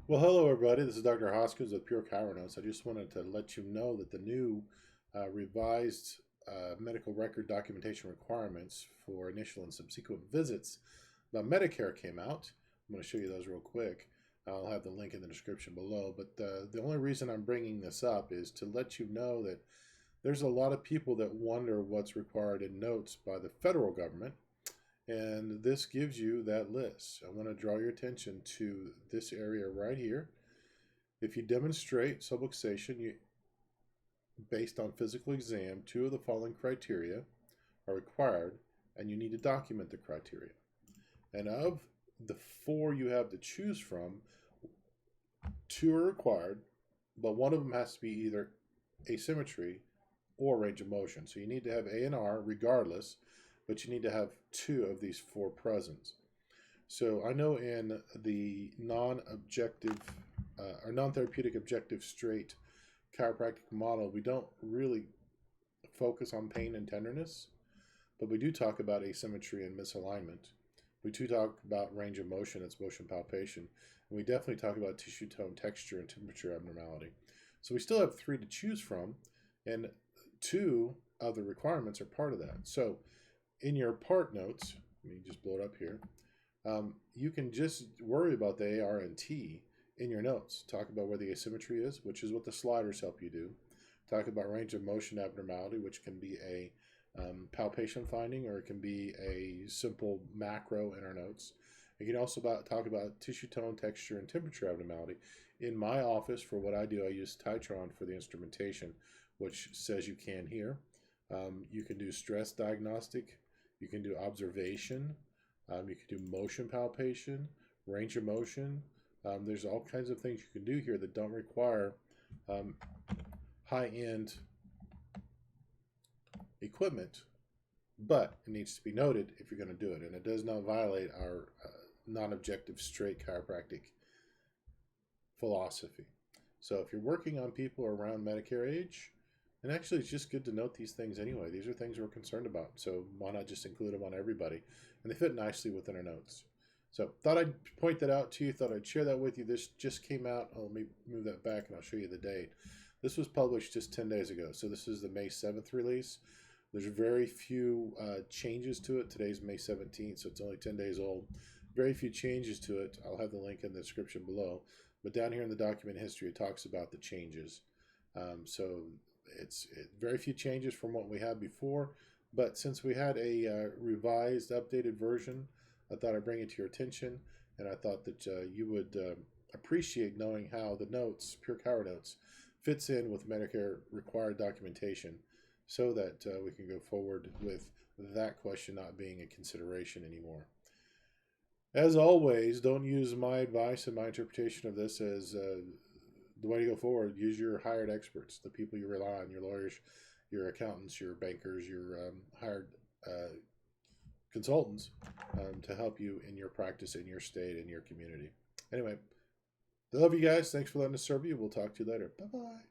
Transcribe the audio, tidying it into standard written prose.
Well, hello everybody. This is Dr. Hoskins with pCnotes. I just wanted to let you know that the new revised medical record documentation requirements for initial and subsequent visits by Medicare came out. I'm going to show you those real quick. I'll have the link in the description below. But the only reason I'm bringing this up is to let you know that there's a lot of people that wonder what's required in notes by the federal government. And this gives you that list. I want to draw your attention to this area right here. If you demonstrate subluxation based on physical exam, two of the following criteria are required, and you need to document the criteria. And of the four you have to choose from, two are required, but one of them has to be either asymmetry or range of motion. So you need to have A and R regardless, but you need to have two of these four present. So I know in the non-objective or non-therapeutic objective straight chiropractic model, we don't really focus on pain and tenderness, but we do talk about asymmetry and misalignment. We do talk about range of motion, it's motion palpation, and we definitely talk about tissue tone, texture, and temperature abnormality. So we still have three to choose from, and two of the requirements are part of that. So in your part notes, let me just blow it up here, you can just worry about the AR and T in your notes. Talk about where the asymmetry is, which is what the sliders help you do. Talk about range of motion abnormality, which can be a palpation finding, or it can be a simple macro in our notes. You can also talk about tissue tone, texture, and temperature abnormality. In my office, for what I do, I use Titron for the instrumentation, which says you can here. You can do stress diagnostic. You can do observation. You can do motion palpation, range of motion. There's all kinds of things you can do here that don't require high-end equipment, but it needs to be noted if you're going to do it, and it does not violate our non-objective straight chiropractic philosophy. So if you're working on people around Medicare age, and actually it's just good to note these things anyway. These are things we're concerned about, so why not just include them on everybody? And they fit nicely within our notes. So thought I'd point that out to you, thought I'd share that with you. This just came out. Oh, let me move that back and I'll show you the date. This was published just 10 days ago. So this is the May 7th release. There's very few changes to it. Today's May 17th, so it's only 10 days old. Very few changes to it. I'll have the link in the description below. But down here in the document history, it talks about the changes. So it's very few changes from what we had before. But since we had a revised, updated version, I thought I'd bring it to your attention, and I thought that you would appreciate knowing how the notes, pCnotes, fits in with Medicare required documentation, so that we can go forward with that question not being a consideration anymore. As always, don't use my advice and my interpretation of this as the way to go forward. Use your hired experts, the people you rely on, your lawyers, your accountants, your bankers, your hired consultants to help you in your practice, in your state, in your community. Anyway, I love you guys. Thanks for letting us serve you. We'll talk to you later. Bye-bye.